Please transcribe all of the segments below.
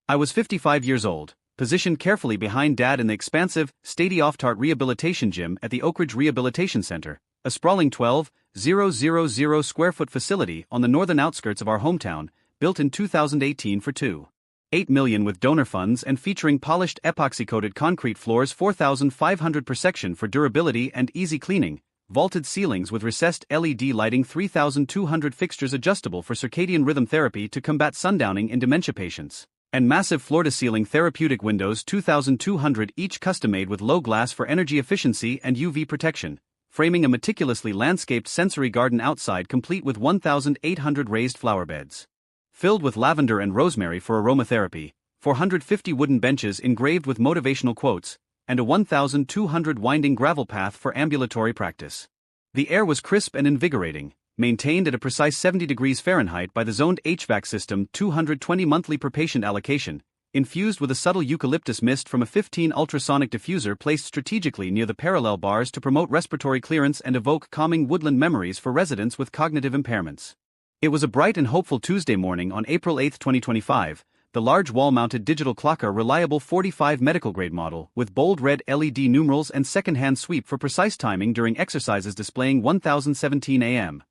I was 55 years old, positioned carefully behind Dad in the expansive, state-of-the-art rehabilitation gym at the Oak Ridge Rehabilitation Center, a sprawling 12,000 square foot facility on the northern outskirts of our hometown, built in 2018 for $2.8 million with donor funds and featuring polished epoxy-coated concrete floors 4,500 per section for durability and easy cleaning, vaulted ceilings with recessed LED lighting 3,200 fixtures adjustable for circadian rhythm therapy to combat sundowning in dementia patients, and massive floor-to-ceiling therapeutic windows 2,200 each custom-made with low glass for energy efficiency and UV protection, framing a meticulously landscaped sensory garden outside complete with 1,800 raised flower beds, filled with lavender and rosemary for aromatherapy, 450 wooden benches engraved with motivational quotes, and a 1,200 winding gravel path for ambulatory practice. The air was crisp and invigorating, maintained at a precise 70 degrees Fahrenheit by the zoned HVAC system, 220 monthly per patient allocation, infused with a subtle eucalyptus mist from a 15 ultrasonic diffuser placed strategically near the parallel bars to promote respiratory clearance and evoke calming woodland memories for residents with cognitive impairments. It was a bright and hopeful Tuesday morning on April 8, 2025. The large wall-mounted digital clocker reliable 45 medical-grade model with bold red LED numerals and second-hand sweep for precise timing during exercises displaying 1017 AM.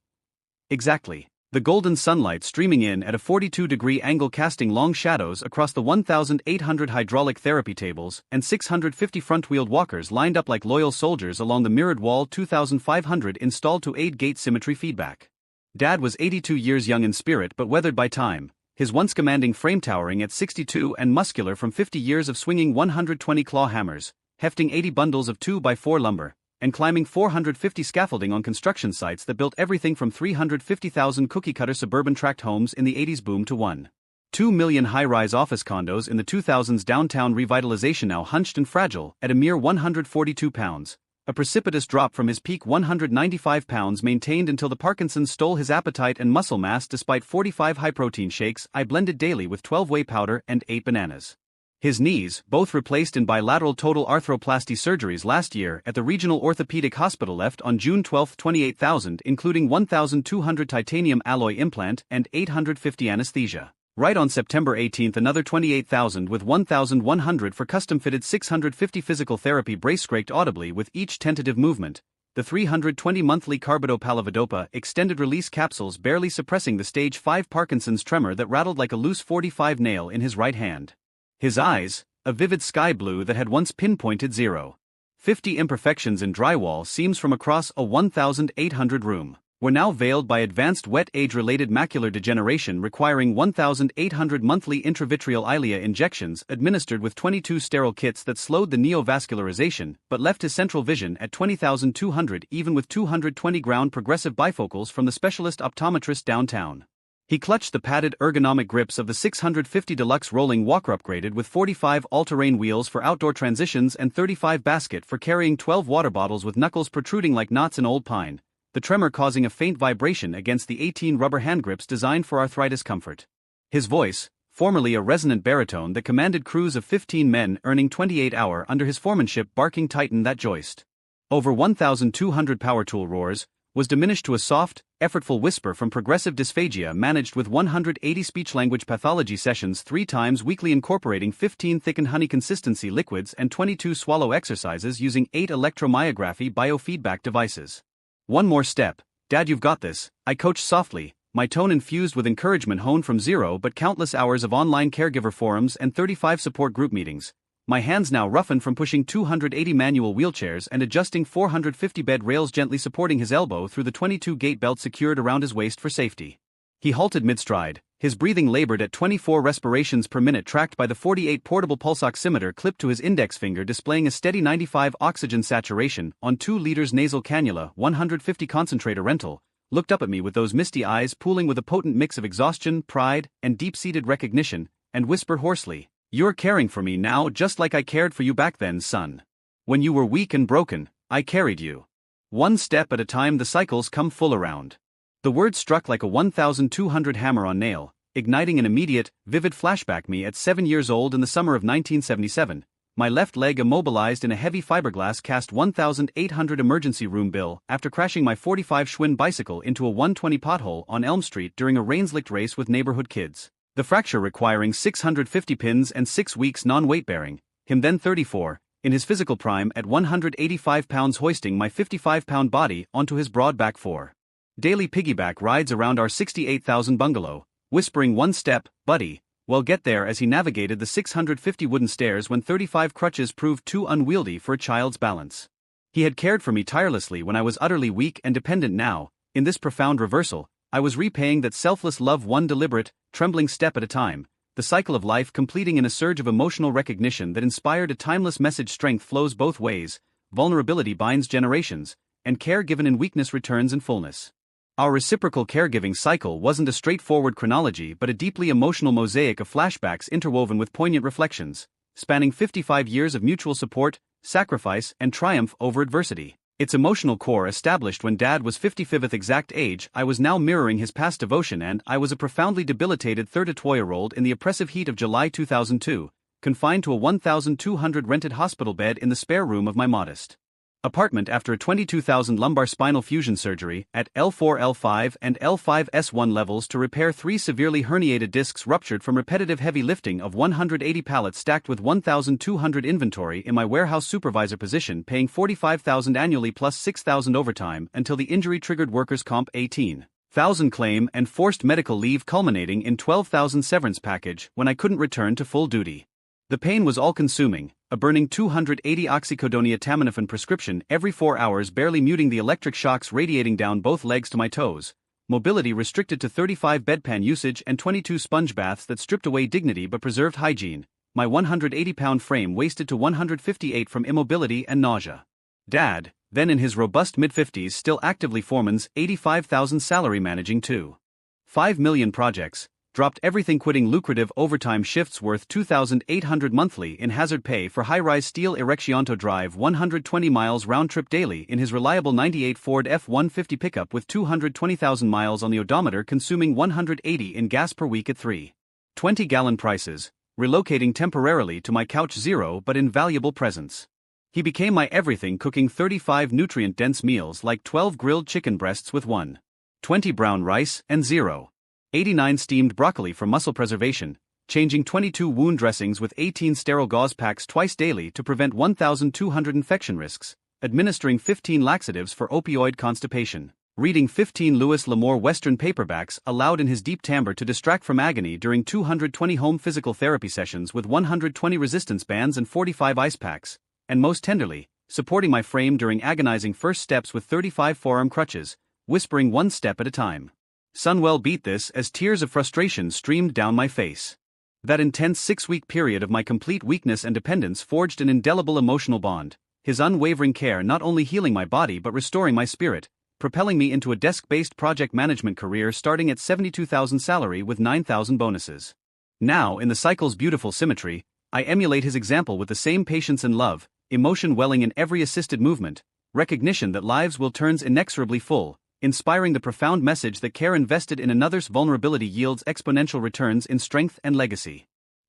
Exactly. The golden sunlight streaming in at a 42-degree angle casting long shadows across the 1,800 hydraulic therapy tables and 650 front-wheeled walkers lined up like loyal soldiers along the mirrored wall 2,500 installed to aid gait symmetry feedback. Dad was 82 years young in spirit but weathered by time, his once commanding frame towering at 62 and muscular from 50 years of swinging 120 claw hammers, hefting 80 bundles of 2x4 lumber, and climbing 450 scaffolding on construction sites that built everything from 350,000 cookie-cutter suburban tract homes in the 80s boom to 1.2 million high-rise office condos in the 2000s downtown revitalization, now hunched and fragile at a mere 142 pounds. A precipitous drop from his peak 195 pounds maintained until the Parkinson's stole his appetite and muscle mass despite 45 high-protein shakes I blended daily with 12 whey powder and 8 bananas. His knees, both replaced in bilateral total arthroplasty surgeries last year at the Regional Orthopedic Hospital, left on June 12, 28,000, including 1,200 titanium alloy implant and 850 anesthesia. Right on September 18, another 28,000 with 1,100 for custom-fitted 650 physical therapy brace scraped audibly with each tentative movement. The 320 monthly carbidopa-levodopa extended-release capsules barely suppressing the stage 5 Parkinson's tremor that rattled like a loose 45 nail in his right hand. His eyes, a vivid sky blue that had once pinpointed 0.50 imperfections in drywall seams from across a 1,800 room, were now veiled by advanced wet age-related macular degeneration requiring 1,800 monthly intravitreal Eylea injections administered with 22 sterile kits that slowed the neovascularization but left his central vision at 20,200 even with 220 ground progressive bifocals from the specialist optometrist downtown. He clutched the padded ergonomic grips of the 650 Deluxe rolling walker upgraded with 45 all-terrain wheels for outdoor transitions and 35 basket for carrying 12 water bottles with knuckles protruding like knots in old pine, the tremor causing a faint vibration against the 18 rubber hand grips designed for arthritis comfort. His voice, formerly a resonant baritone that commanded crews of 15 men earning 28-hour under his foremanship barking tighten that joist over 1,200 power tool roars, was diminished to a soft, effortful whisper from progressive dysphagia managed with 180 speech-language pathology sessions 3 times weekly incorporating 15 thickened honey consistency liquids and 22 swallow exercises using 8 electromyography biofeedback devices. One more step, Dad, you've got this, I coached softly, my tone infused with encouragement honed from 0 but countless hours of online caregiver forums and 35 support group meetings. My hands now roughened from pushing 280 manual wheelchairs and adjusting 450 bed rails, gently supporting his elbow through the 22 gait belt secured around his waist for safety. He halted mid-stride, his breathing labored at 24 respirations per minute, tracked by the 48 portable pulse oximeter clipped to his index finger displaying a steady 95 oxygen saturation on 2 liters nasal cannula, 150 concentrator rental, looked up at me with those misty eyes pooling with a potent mix of exhaustion, pride, and deep-seated recognition, and whispered hoarsely, "You're caring for me now just like I cared for you back then, son. When you were weak and broken, I carried you. One step at a time the cycles come full around." The word struck like a 1,200 hammer on nail, igniting an immediate, vivid flashback. Me at 7 years old in the summer of 1977, my left leg immobilized in a heavy fiberglass cast 1,800 emergency room bill after crashing my 45 Schwinn bicycle into a 120 pothole on Elm Street during a rain-slicked race with neighborhood kids. The fracture requiring 650 pins and 6 weeks non-weight bearing, him then 34, in his physical prime at 185 pounds hoisting my 55-pound body onto his broad back 4. Daily piggyback rides around our 68,000 bungalow, whispering one step, buddy, well get there as he navigated the 650 wooden stairs when 35 crutches proved too unwieldy for a child's balance. He had cared for me tirelessly when I was utterly weak and dependent now, in this profound reversal, I was repaying that selfless love one deliberate, trembling step at a time, the cycle of life completing in a surge of emotional recognition that inspired a timeless message strength flows both ways, vulnerability binds generations, and care given in weakness returns in fullness. Our reciprocal caregiving cycle wasn't a straightforward chronology but a deeply emotional mosaic of flashbacks interwoven with poignant reflections, spanning 55 years of mutual support, sacrifice, and triumph over adversity. Its emotional core established when Dad was 55th exact age. I was now mirroring his past devotion and I was a profoundly debilitated 32-year-old in the oppressive heat of July 2002, confined to a 1,200 rented hospital bed in the spare room of my modest apartment after a 22,000 lumbar spinal fusion surgery at L4, L5 and L5S1 levels to repair 3 severely herniated discs ruptured from repetitive heavy lifting of 180 pallets stacked with 1,200 inventory in my warehouse supervisor position, paying $45,000 annually plus $6,000 overtime until the injury triggered workers' comp $18,000 claim and forced medical leave culminating in $12,000 severance package when I couldn't return to full duty. The pain was all-consuming, a burning 280 oxycodone acetaminophen prescription every 4 hours barely muting the electric shocks radiating down both legs to my toes, mobility restricted to 35 bedpan usage and 22 sponge baths that stripped away dignity but preserved hygiene, my 180-pound frame wasted to 158 from immobility and nausea. Dad, then in his robust mid-50s still actively foreman's $85,000 salary managing 2.5 million projects, dropped everything quitting lucrative overtime shifts worth $2,800 monthly in hazard pay for high-rise steel Ereccionto Drive 120 miles round-trip daily in his reliable 98 Ford F-150 pickup with 220,000 miles on the odometer consuming 180 in gas per week at 3.20-gallon prices, relocating temporarily to my couch zero but invaluable presence. He became my everything, cooking 35 nutrient-dense meals like 12 grilled chicken breasts with 1.20 brown rice and 0.89 steamed broccoli for muscle preservation, changing 22 wound dressings with 18 sterile gauze packs twice daily to prevent 1,200 infection risks, administering 15 laxatives for opioid constipation, reading 15 Louis L'Amour Western paperbacks aloud in his deep timbre to distract from agony during 220 home physical therapy sessions with 120 resistance bands and 45 ice packs, and most tenderly, supporting my frame during agonizing first steps with 35 forearm crutches, whispering one step at a time. Sunwell beat this as tears of frustration streamed down my face. That intense 6-week period of my complete weakness and dependence forged an indelible emotional bond, his unwavering care not only healing my body but restoring my spirit, propelling me into a desk-based project management career starting at $72,000 salary with $9,000 bonuses. Now, in the cycle's beautiful symmetry, I emulate his example with the same patience and love, emotion welling in every assisted movement, recognition that lives will turn inexorably full, inspiring the profound message that care invested in another's vulnerability yields exponential returns in strength and legacy.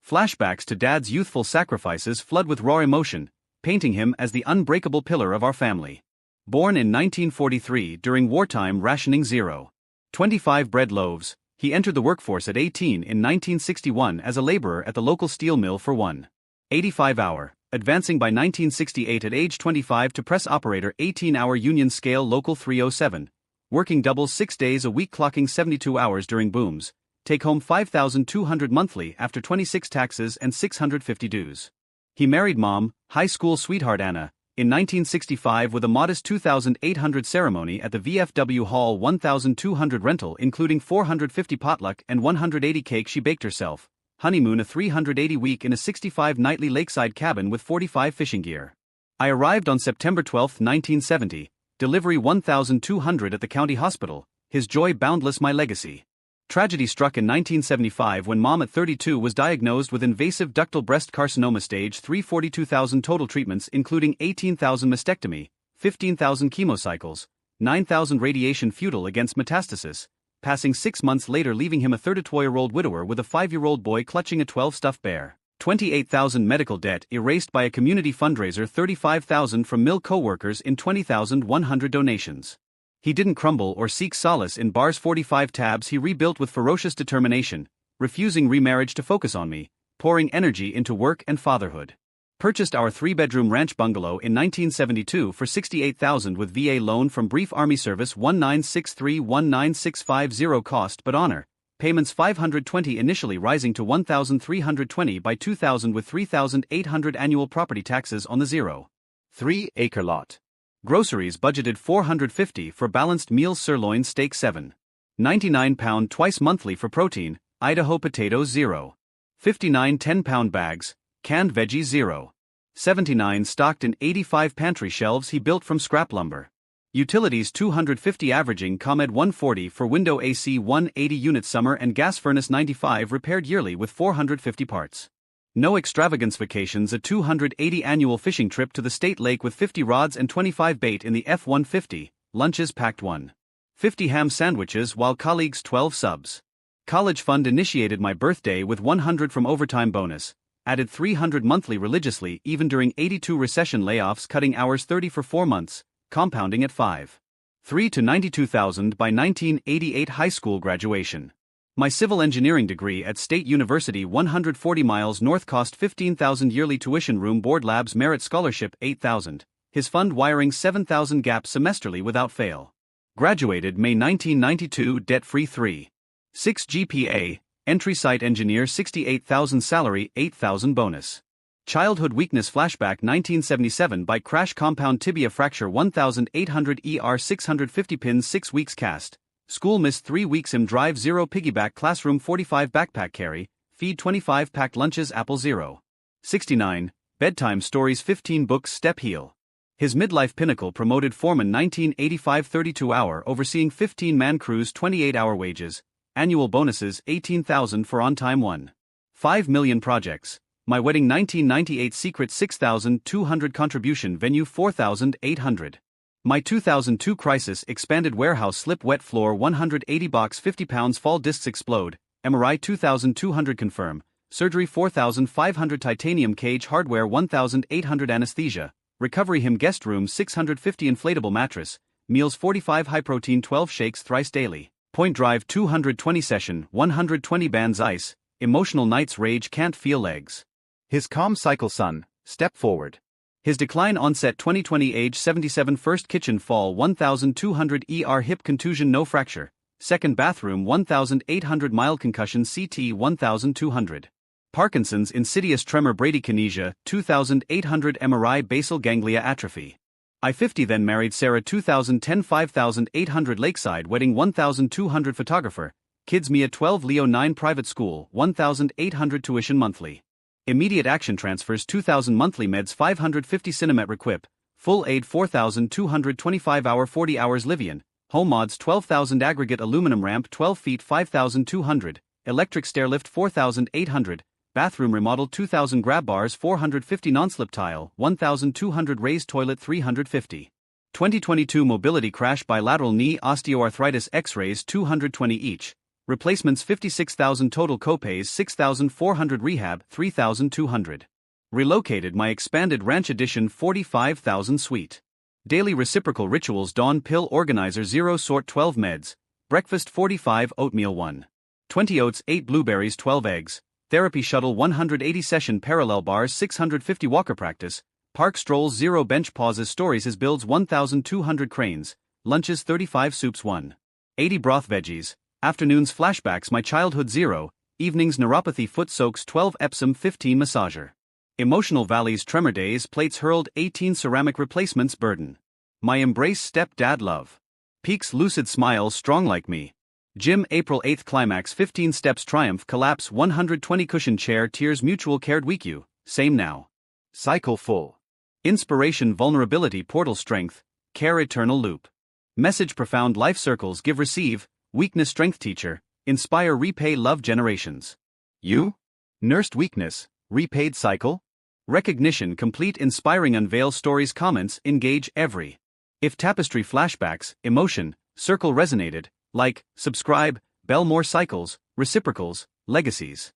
Flashbacks to Dad's youthful sacrifices flood with raw emotion, painting him as the unbreakable pillar of our family. Born in 1943 during wartime rationing 0.25 bread loaves, he entered the workforce at 18 in 1961 as a laborer at the local steel mill for 1.85 hour, advancing by 1968 at age 25 to press operator 18-hour union scale local 307. Working doubles 6 days a week clocking 72 hours during booms, take home $5,200 monthly after 26 taxes and 650 dues. He married Mom, high school sweetheart Anna, in 1965 with a modest $2,800 ceremony at the VFW Hall 1,200 rental including 450 potluck and 180 cake she baked herself, honeymoon a 380 week in a 65 nightly lakeside cabin with 45 fishing gear. I arrived on September 12, 1970, delivery 1,200 at the county hospital, his joy boundless my legacy. Tragedy struck in 1975 when Mom at 32 was diagnosed with invasive ductal breast carcinoma stage 3, 42,000 total treatments including 18,000 mastectomy, 15,000 chemocycles, 9,000 radiation futile against metastasis, passing 6 months later leaving him a 32-year-old widower with a 5-year-old boy clutching a 12 stuffed bear. 28,000 medical debt erased by a community fundraiser, 35,000 from mill co-workers in 20,100 donations. He didn't crumble or seek solace in bars, 45 tabs he rebuilt with ferocious determination, refusing remarriage to focus on me, pouring energy into work and fatherhood. Purchased our 3-bedroom ranch bungalow in 1972 for $68,000 with VA loan from brief Army service 1963-19650 cost but honor. Payments $520 initially rising to $1,320 by 2000 with $3,800 annual property taxes on the 0.3-acre lot. Groceries budgeted $450 for balanced meals sirloin steak 7.99 pound twice monthly for protein, Idaho potatoes 0.59 10-pound bags, canned veggies 0.79 stocked in 85 pantry shelves he built from scrap lumber. Utilities $250 averaging ComEd $140 for window AC 180 units summer and gas furnace 95 repaired yearly with 450 parts. No extravagance vacations a $280 annual fishing trip to the state lake with 50 rods and 25 bait in the F-150, lunches packed 150 ham sandwiches while colleagues 12 subs. College fund initiated my birthday with 100 from overtime bonus, added 300 monthly religiously even during 82 recession layoffs cutting hours 30 for 4 months, compounding at 5.3 to 92,000 by 1988 high school graduation. My civil engineering degree at State University 140 miles north cost $15,000 yearly tuition room board labs merit scholarship $8,000, his fund wiring $7,000 gap semesterly without fail. Graduated May 1992 debt-free 3.6 GPA, entry site engineer $68,000 salary $8,000 bonus. Childhood weakness flashback 1977 bike crash compound tibia fracture 1800 ER 650 pins 6 weeks cast. School missed 3 weeks drive 0 piggyback classroom 45 backpack carry, feed 25 packed lunches apple 0.69, bedtime stories 15 books step heel. His midlife pinnacle promoted foreman 1985 32-hour overseeing 15-man crews 28-hour wages, annual bonuses $18,000 for on-time 1.5 million projects. My wedding 1998 secret 6,200 contribution venue 4,800. My 2002 crisis expanded warehouse slip wet floor 180 box 50 pounds fall discs explode, MRI 2,200 confirm, surgery 4,500 titanium cage hardware 1,800 anesthesia, recovery him guest room 650 inflatable mattress, meals 45 high protein 12 shakes thrice daily, point drive 220 session 120 bands ice, emotional nights rage can't feel legs. His calm cycle son, step forward. His decline onset 2020 age 77 first kitchen fall 1200 ER hip contusion no fracture, second bathroom 1800 mild concussion CT 1200. Parkinson's insidious tremor bradykinesia 2800 MRI basal ganglia atrophy. I-50 then married Sarah 2010 5800 Lakeside wedding 1200 photographer, kids Mia 12 Leo 9 private school 1800 tuition monthly. Immediate action transfers 2,000 monthly meds 550 Cinemet Requip, full aid 4,225 hour 40 hours Livian, home mods 12,000 aggregate aluminum ramp 12 feet 5,200, electric stairlift 4,800, bathroom remodel 2,000 grab bars 450 non-slip tile 1,200 raised toilet 350. 2022 mobility crash bilateral knee osteoarthritis x-rays 220 each. Replacements 56,000 total copays 6,400 rehab 3,200. Relocated my expanded ranch edition 45,000 suite. Daily reciprocal rituals dawn pill organizer 0 sort 12 meds, breakfast 45 oatmeal 1.20 oats 8 blueberries 12 eggs, therapy shuttle 180 session parallel bars 650 walker practice, park strolls 0 bench pauses stories his builds 1,200 cranes, lunches 35 soups 1.80 broth veggies. Afternoons flashbacks my childhood 0, evenings neuropathy foot soaks 12 Epsom 15 massager. Emotional valleys tremor days plates hurled 18 ceramic replacements burden. My embrace step dad love. Peaks lucid smiles strong like me. Gym April 8th climax 15 steps triumph collapse 120 cushion chair tears mutual cared weak you, same now. Cycle full. Inspiration vulnerability portal strength, care eternal loop. Message profound life circles give receive. Weakness strength teacher, inspire repay love generations. You? Nursed weakness, repaid cycle? Recognition complete inspiring unveil stories comments engage every. If tapestry flashbacks, emotion, circle resonated, like, subscribe, bell more cycles, reciprocals, legacies.